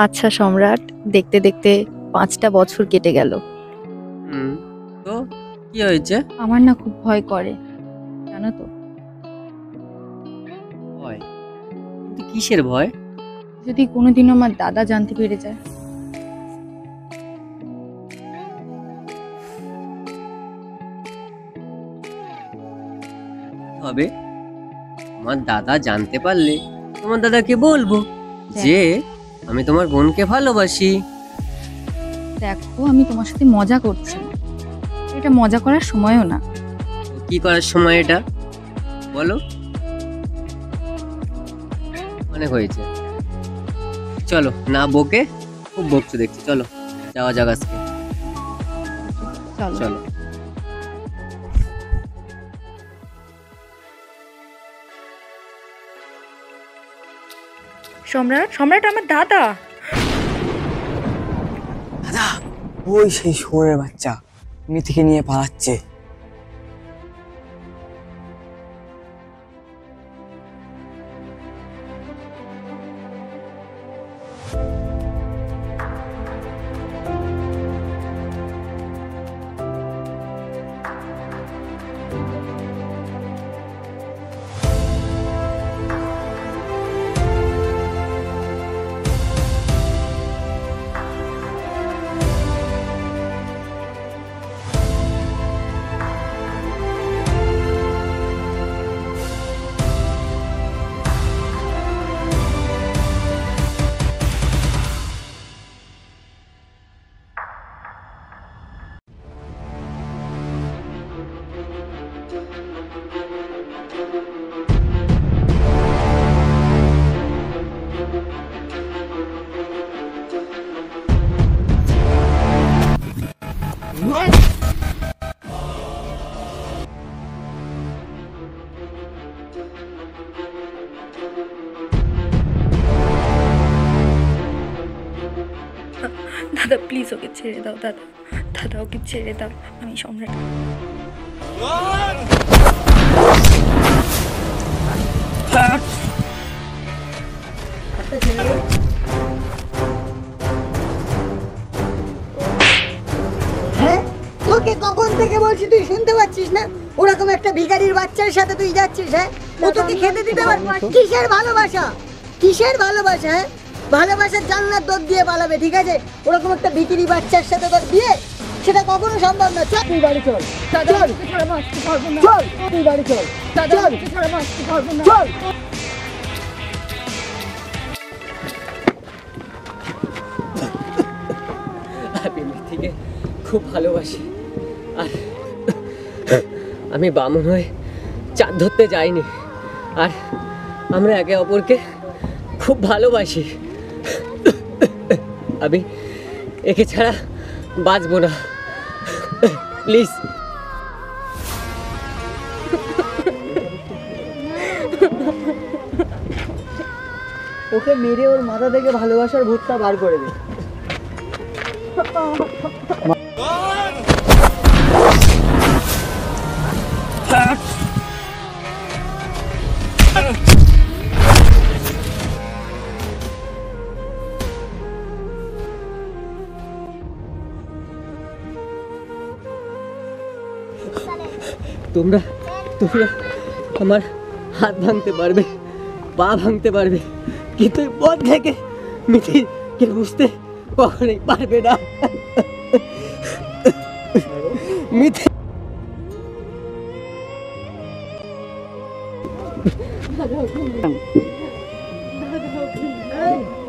আচ্ছা সম্রাট, দেখতে দেখতে 5টা বছর কেটে গেল। হুম। তো কি হয়েছে? আমার না খুব ভয় করে, জানো তো। ভয়? কিন্তু কিসের ভয়? যদি কোনোদিনও আমার দাদা জানতে পেরে যায়। হবে তোমার দাদা জানতে পারলে তোমার দাদাকে বলবো যে আমি তোমার বোনকে ভালোবাসি। দেখো, আমি তোমার সাথে মজা করছি না, এটা মজা করার সময়ও না। তো কি করার সময় এটা বলো? অনেক হয়েছে, চলো না বকে, খুব বকছো দেখছি, চলো যাওয়া যাক আজকে। চলো। চলো। সম্রাট, সম্রাট আমার দাদা। দাদা, ওই সেই শুয়োরের বাচ্চা মিথিকে নিয়ে পালাচ্ছে। দাদা প্লিজ ওকে ছেড়ে দাও, দাদা দাদা ওকে ছেড়ে দাও, আমি সম্রাট। হ্যাঁ, তোকে কখন থেকে বলছি, তুই শুনতে পাচ্ছিস না? ওরকম একটা ভিখারির বাচ্চার সাথে তুই যাচ্ছিস? হ্যাঁ, ও তোকে খেতে দিতে পারবে? কিসের ভালোবাসা, কিসের ভালোবাসা? হ্যাঁ, ভালোবাসার জান্নাত তোর দিয়ে পালাবে, ঠিক আছে? ওরকম একটা ভিখারি বাচ্চার সাথে তোর বিয়ে, সেটা কখনো সম্ভব না। চল তুই বাড়ি চল, চল চল, তুই বাড়ি চল, চল চল। আমি মিথিকে খুব ভালোবাসি, আর আমি বামুন হয়ে চাঁদ ধরতে যাইনি, আর আমরা একে অপরকে খুব ভালোবাসি। আমি একে ছাড়া বাঁচবো না, প্লিজ। ওকে মেরে ওর মাথা থেকে ভালোবাসার ভূতটা বার করে দে। তোমরা তোমরা আমার হাত ভাঙতে পারবে, পা ভাঙতে পারবে, কিন্তু এই পথ থেকে মিথিকে বুঝতে কখনোই পারবে না। মিথি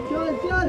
চল চল।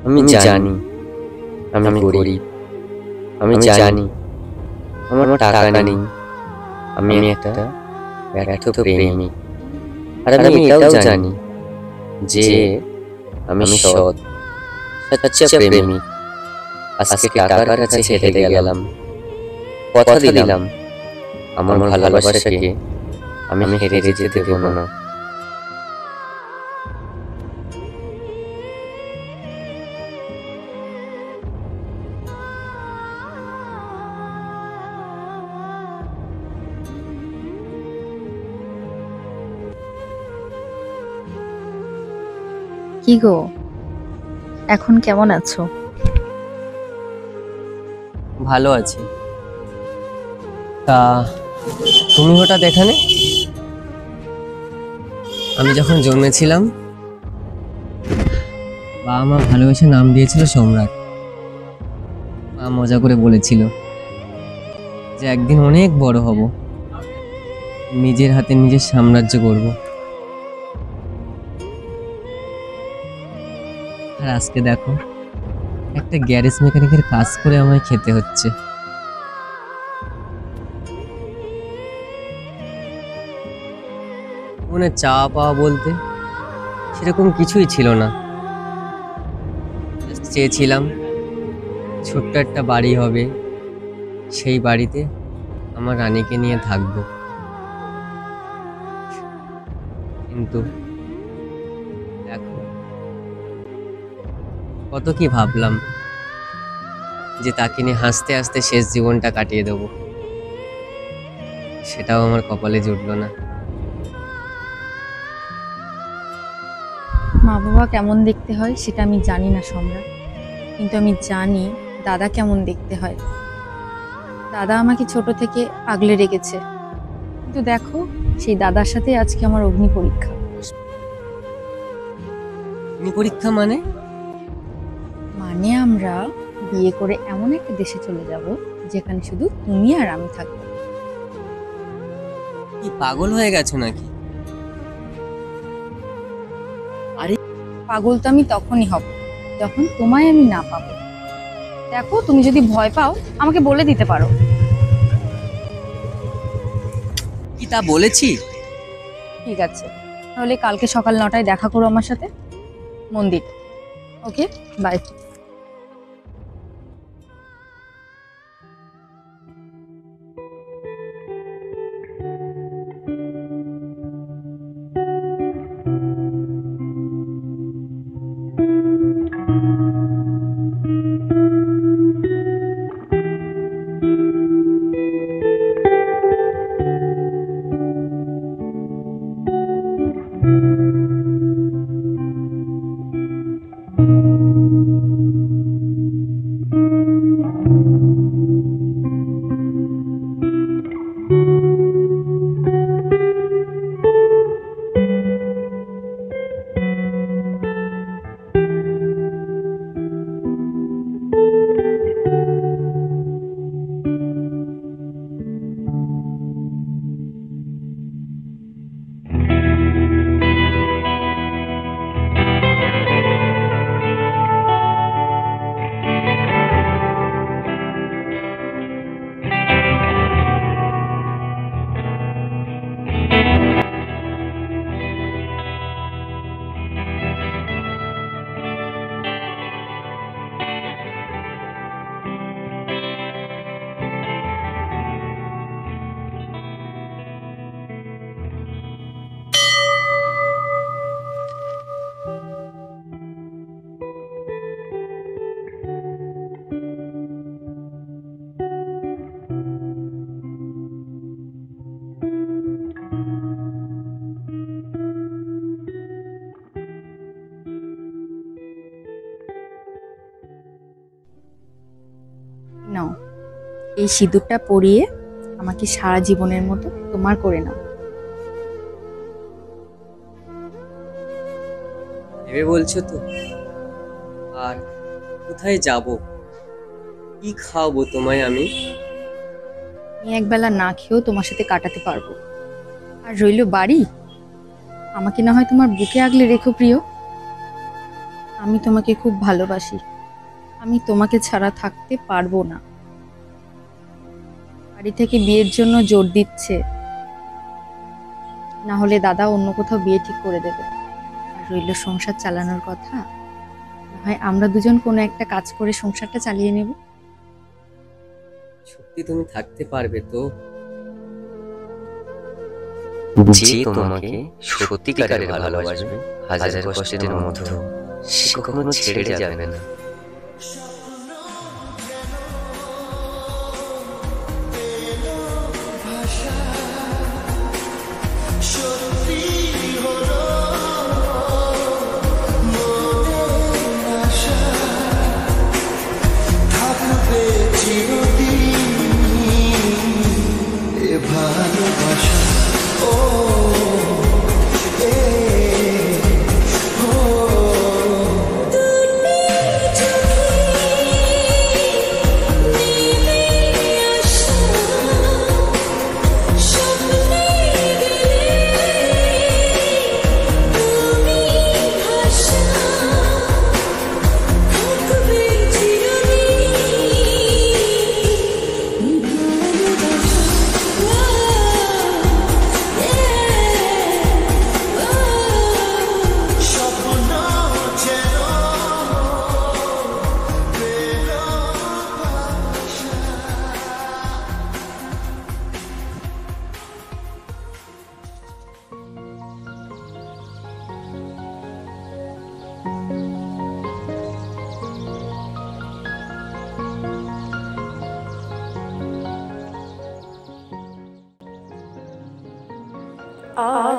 আমি জানি আমি গরিব, আমি জানি আমার টাকা নেই, আমি একটা ব্যর্থ প্রেমিক, আর আমি এটাও জানি যে আমি সৎ, সচ্চা প্রেমী। আজকে টাকার কাছে হেরে গেলাম, কথা দিলাম আমার ভালোবাসাকে আমি হেরে যেতে দেব না। কি গো, এখন কেমন আছো? ভালো আছি। তা তুমি হঠাৎ এখানে? আমি যখন জন্মেছিলাম বাবা মা ভালোবেসে নাম দিয়েছিল সম্রাট। মা মজা করে বলেছিল যে একদিন অনেক বড় হব, নিজের হাতে নিজের সাম্রাজ্য করব। আর আজকে দেখো, একটা গ্যারেজ মেকানিকের কাজ করে আমায় খেতে হচ্ছে। মনে চাওয়া পাওয়া বলতে সেরকম কিছুই ছিল না। Just চেয়েছিলাম ছোট্ট একটা বাড়ি হবে, সেই বাড়িতে আমার রানীকে নিয়ে থাকবো। কিন্তু দেখো, কত কি ভাবলাম যে তাকে নিয়ে হাসতে হাসতে শেষ জীবনটা কাটিয়ে দেবো, সেটাও আমার কপালে জুটলো না। মা বাবা কেমন দেখতে হয় সেটা আমি জানি না সম্রাট, কিন্তু আমি জানি দাদা কেমন দেখতে হয়। দাদা আমাকে ছোট থেকে আগলে রেখেছে, কিন্তু দেখো সেই দাদার সাথে আজকে আমার অগ্নি পরীক্ষা। পরীক্ষা মানে? মানে আমরা বিয়ে করে এমন একটা দেশে চলে যাব যেখানে শুধু তুমি আর আমি থাকবো। কি পাগল হয়ে গেছো নাকি? পাগল তো আমি তখনই হব যখন তোমায় আমি না পাবো। দেখো, তুমি যদি ভয় পাও আমাকে বলে দিতে পারো। কি তা বলেছি? ঠিক আছে, তাহলে কালকে সকাল 9টায় দেখা করো আমার সাথে মন্দির। ওকে, বাই। নাও, এই সিঁদুরটা পরিয়ে আমাকে সারা জীবনের মতো তোমার করে নাও। ভেবে বলছো তো? আর কোথায় যাব, কি খাওয়াবো তোমায় আমি? আমি একবেলা না খেয়েও তোমার সাথে কাটাতে পারবো। আর রইলো বাড়ি, আমাকে না হয় তোমার বুকে আগলে রেখো প্রিয়। আমি তোমাকে খুব ভালোবাসি, আমি তোমাকে ছাড়া থাকতে পারবো না। বাড়ি থেকে বিয়ের জন্য জোর দিচ্ছে, না হলে দাদা অন্য কোথাও বিয়ে ঠিক করে দেবে। আর রইল সংসার চালানোর কথা, না হয় আমরা দুজন কোনো একটা কাজ করে সংসারটা চালিয়ে নেব। সত্যি তুমি থাকতে পারবে তো? যে তোমাকে সত্যিকারের ভালোবাসবে, হাজার কষ্টের মধ্যেও সে কখনো ছেড়ে যাবে না।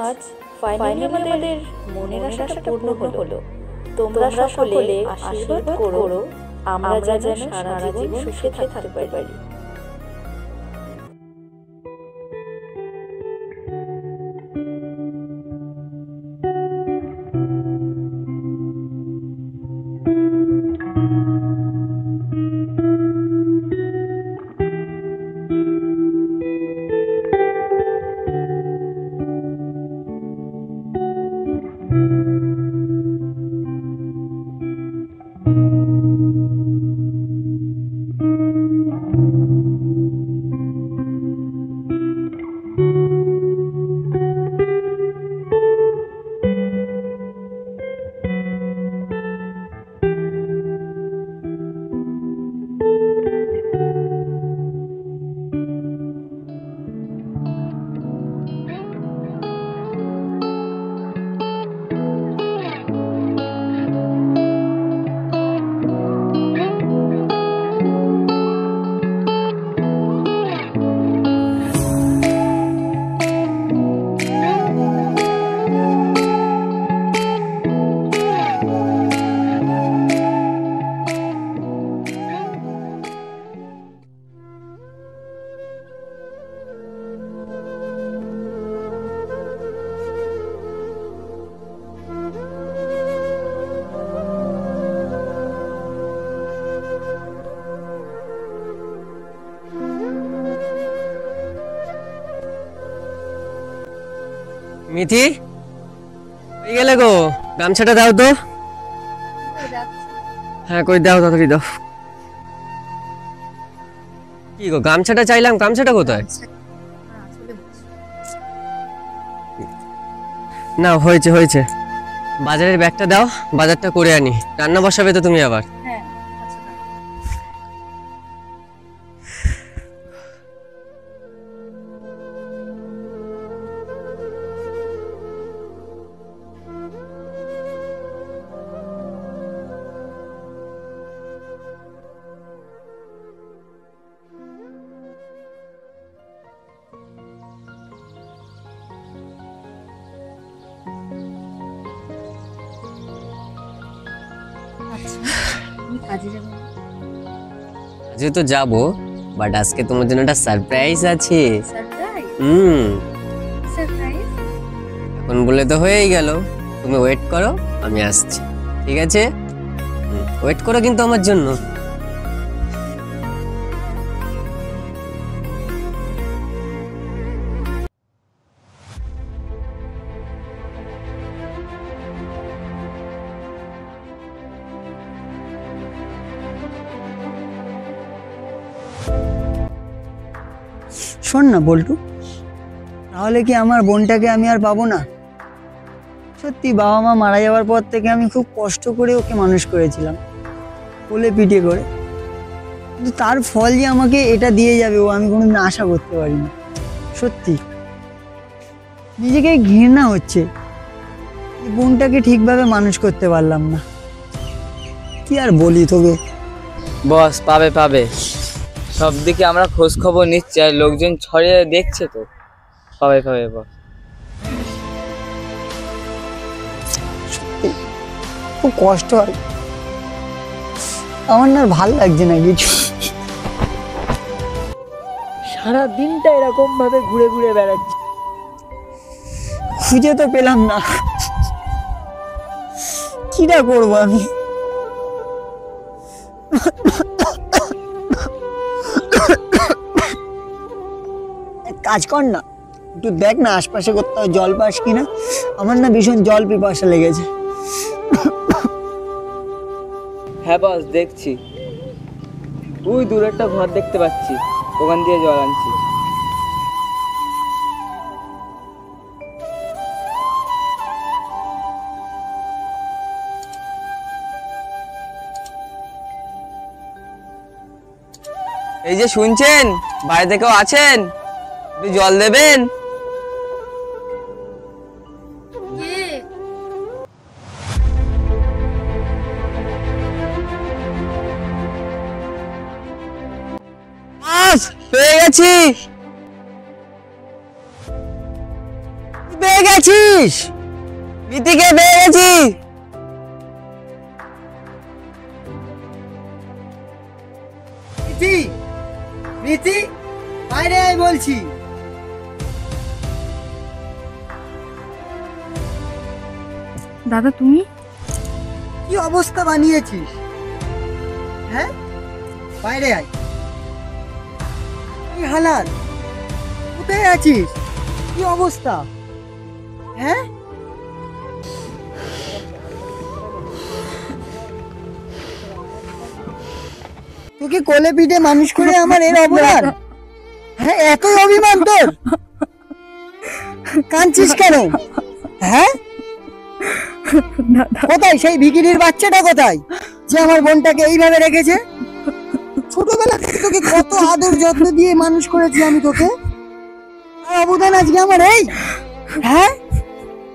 আজ ফাইনালি আমাদের মনের আশাটা পূর্ণ হলো। তোমরা সকলে আশীর্বাদ করো আমরা যেন সারা জীবন সুখে থাকতে পারি। মিথি, হয়ে গেলে গো, গামছাটা দাও তো। হ্যাঁ কই দাও, তাড়াতাড়ি দাও। কি গো, গামছাটা চাইলাম, গামছাটা কোথায়? না হয়েছে হয়েছে, বাজারের ব্যাগটা দাও, বাজারটা করে আনি। রান্না বসাবে তো তুমি আবার? হ্যাঁ, কাজে যাবো। আজকে তো যাবো, বাট আজকে তোমার জন্য একটা সারপ্রাইজ আছে। সারপ্রাইজ? সারপ্রাইজ? এখন বলে তো হয়েই গেল, তুমি ওয়েট করো, আমি আসছি। ঠিক আছে, ওয়েট করো কিন্তু আমার জন্য। শোন না বল্টু, তাহলে কি আমার বোনটাকে আমি আর পাবো না? সত্যি বাবা মা মারা যাওয়ার পর থেকে আমি খুব কষ্ট করে ওকে মানুষ করেছিলাম, কোলে পিঠে করে, কিন্তু তার ফল যে আমাকে এটা দিয়ে যাবে ও আমি কোনোদিন আশা করতে পারিনি। সত্যি নিজেকে ঘৃণা হচ্ছে, এই বোনটাকে ঠিকভাবে মানুষ করতে পারলাম না। কি আর বলি তোকে। বস পাবে পাবে, সব দিকে আমরা খোঁজ খবর নিচ্ছি আর লোকজন ছড়িয়ে দেখছে তো, পাবে পাবে বস। খুব কষ্ট হয়, আমার না আর ভাল লাগছে না কিছু। সারা দিনটা এরকম ভাবে ঘুরে ঘুরে বেড়াচ্ছি, খুঁজে তো পেলাম না, কিটা করবো আমি। এক কাজ কর না, একটু দেখ না আশপাশে কোথাও জল পাস কিনা, আমার না ভীষণ জল পিপাসা লেগেছে। হ্যাঁ বস দেখছি, ওই দূরে একটা ঘর দেখতে পাচ্ছি, ওখান দিয়ে জল আনছি। এই যে শুনছেন, বাড়িতে কেউ আছেন? একটু জল দেবেন। পেয়ে গেছি, পেয়ে গেছিস? মিতিকে পেয়ে গেছি। মিতি, মিতি, বাইরে আয় বলছি। দাদা তুমি? কি অবস্থা বানিয়েছিস? হ্যাঁ, বাইরে আয়। কি হালাত, কোথায় আছিস? কি অবস্থা? হ্যাঁ, তোকে কোলে পিঠে মানুষ করে আমার এর অপমান? হ্যাঁ, এত অভিমান তোর? কাঁদছিস কেন? হ্যাঁ, কোথায় সেই ভিখিরির বাচ্চাটা, কোথায় যে আমার বোনটাকে এইভাবে রেখেছে? ছোটবেলা থেকে তোকে কত আদর যত্ন দিয়ে মানুষ করেছি আমি তোকে, আর অবদান আজকে আমার এই? হ্যাঁ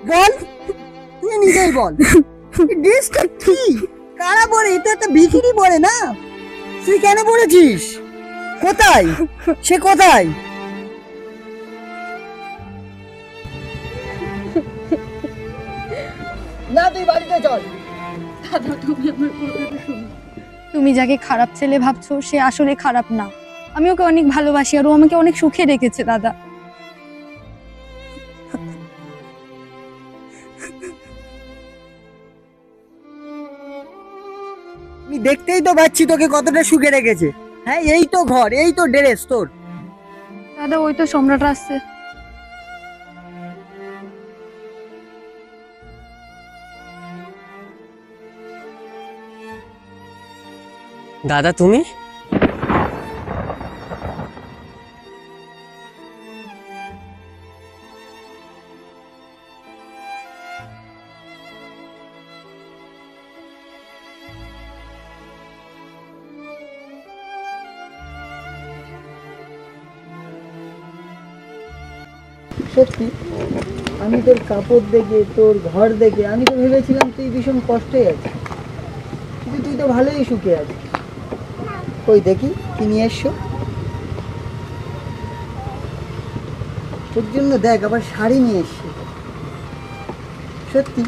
বল, তুই নিজেই বল, ড্রেসটা কি কারা পরে? এটা একটা ভিখিরি পরে না, তুই কেন পরেছিস? কোথায় সে, কোথায়? না তুই বাড়িতে চল। তুমি যাকে খারাপ ছেলে ভাবছো সে আসলে খারাপ না, আমি ওকে অনেক ভালোবাসি আর ও আমাকে অনেক সুখে রেখেছে দাদা। আমি দেখতেই তো পাচ্ছি তোকে কতটা সুখে রেখেছে। হ্যাঁ, এই তো ঘর, এই তো ড্রেস তোর। দাদা ওই তো সম্রাট আসছে। দাদা তুমি? সত্যি আমি তোর কাপড় দেখে, তোর ঘর দেখে আমি তো ভেবেছিলাম তুই ভীষণ কষ্টে আছিস, কিন্তু তুই তো ভালোই সুখে আছিস। কই দেখি কি নিয়ে এসছো তোর জন্য, দেখ আবার শাড়ি নিয়ে এসছি। সত্যি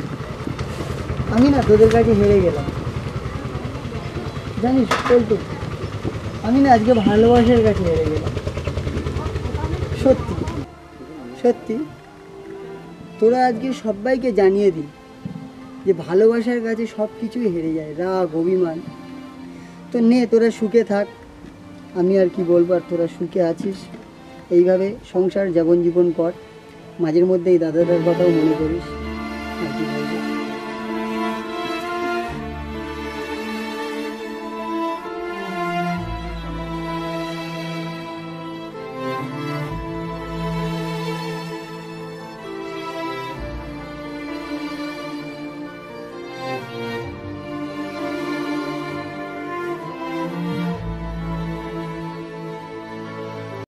আমি না তোদের কাছে হেরে গেলাম, জানিস বলতো, আমি না আজকে ভালোবাসার কাছে হেরে গেলাম। সত্যি সত্যি তোরা আজকে সবাইকে জানিয়ে দিই যে ভালোবাসার কাছে সব কিছুই হেরে যায়, রাগ অভিমান। তো নে তোরা সুখে থাক, আমি আর কি বলবো, আর তোরা সুখে আছিস, এইভাবে সংসার জীবন কর, মাঝের মধ্যে এই দাদাটার কথাও মনে করিস, আর কি বলবো।